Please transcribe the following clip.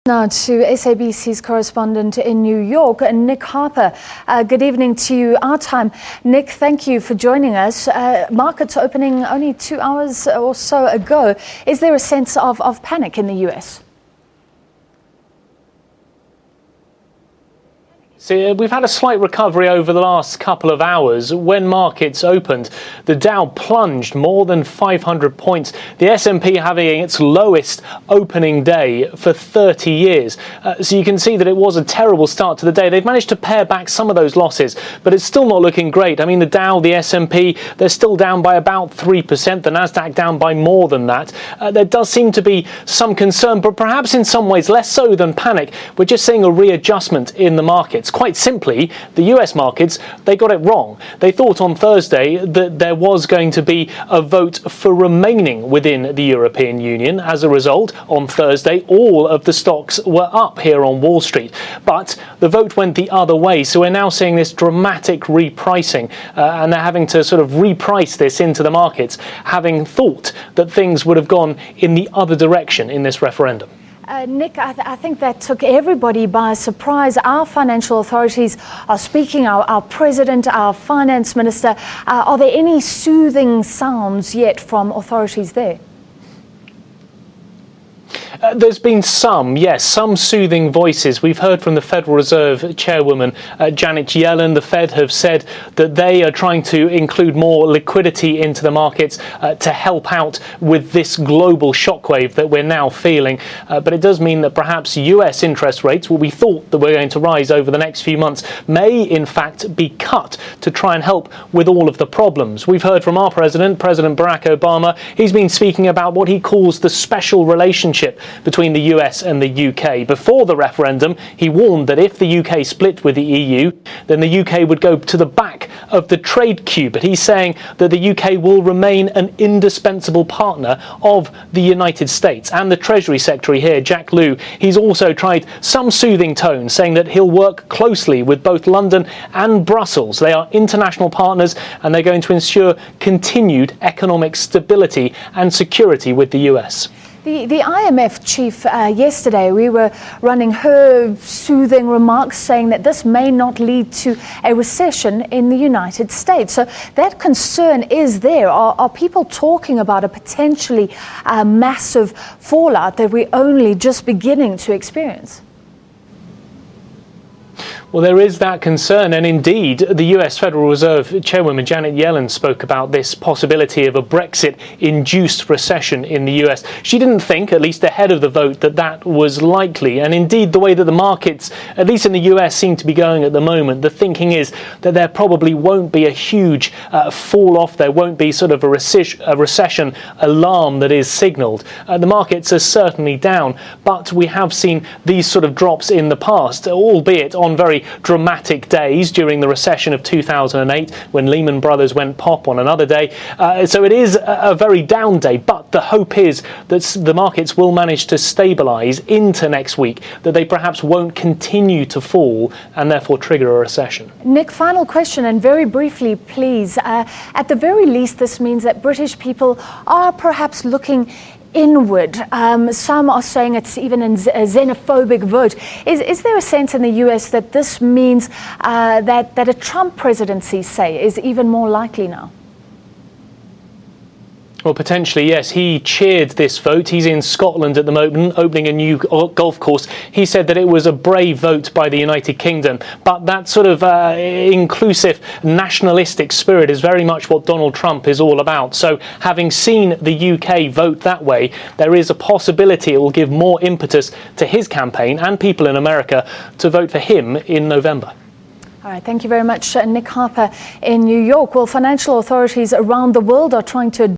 Now to SABC's correspondent in New York, Nick Harper. Good evening to you, our time. Nick, thank you for joining us. Markets opening only 2 hours or so ago. Is there a sense of panic in the US? So we've had a slight recovery over the last couple of hours. When markets opened, the Dow plunged more than 500 points. The S&P having its lowest opening day for 30 years. So you can see that it was a terrible start to the day. They've managed to pare back some of those losses, but it's still not looking great. I mean, the Dow, the S&P, they're still down by about 3%. The Nasdaq down by more than that. There does seem to be some concern, but perhaps in some ways less so than panic. We're just seeing a readjustment in the markets. Quite simply, the US markets, they got it wrong. They thought on Thursday that there was going to be a vote for remaining within the European Union. As a result, on Thursday, all of the stocks were up here on Wall Street. But the vote went the other way. So we're now seeing this dramatic repricing, and they're having to sort of reprice this into the markets, having thought that things would have gone in the other direction in this referendum. Nick, I think that took everybody by surprise. Our financial authorities are speaking, our president, our finance minister. Are there any soothing sounds yet from authorities there? There's been some, yes, some soothing voices. We've heard from the Federal Reserve Chairwoman, Janet Yellen. The Fed have said that they are trying to include more liquidity into the markets to help out with this global shockwave that we're now feeling. But it does mean that perhaps US interest rates, what we thought that were going to rise over the next few months, may in fact be cut to try and help with all of the problems. We've heard from our president, President Barack Obama. He's been speaking about what he calls the special relationship between the US and the UK. Before the referendum, he warned that if the UK split with the EU, then the UK would go to the back of the trade queue. But he's saying that the UK will remain an indispensable partner of the United States. And the Treasury Secretary here, Jack Lew, he's also tried some soothing tone, saying that he'll work closely with both London and Brussels. They are international partners, and they're going to ensure continued economic stability and security with the US. The IMF chief, yesterday, we were running her soothing remarks saying that this may not lead to a recession in the United States. So that concern is there. Are people talking about a potentially massive fallout that we're only just beginning to experience? Well, there is that concern, and indeed the US Federal Reserve Chairwoman Janet Yellen spoke about this possibility of a Brexit-induced recession in the US. She didn't think, at least ahead of the vote, that that was likely, and indeed the way that the markets, at least in the US, seem to be going at the moment, the thinking is that there probably won't be a huge fall off, there won't be sort of a recession alarm that is signalled. The markets are certainly down, but we have seen these sort of drops in the past, albeit on very dramatic days during the recession of 2008 when Lehman Brothers went pop on another day. So it is a very down day, but the hope is that the markets will manage to stabilise into next week, that they perhaps won't continue to fall and therefore trigger a recession. Nick, final question, and very briefly, please. At the very least, this means that British people are perhaps looking inward. Some are saying it's even a xenophobic vote. Is there a sense in the US that this means that a Trump presidency, say, is even more likely now? Well, potentially, yes. He cheered this vote. He's in Scotland at the moment, opening a new golf course. He said that it was a brave vote by the United Kingdom. But that sort of inclusive, nationalistic spirit is very much what Donald Trump is all about. So having seen the UK vote that way, there is a possibility it will give more impetus to his campaign and people in America to vote for him in November. All right, thank you very much, Nick Harper in New York. Well, financial authorities around the world are trying to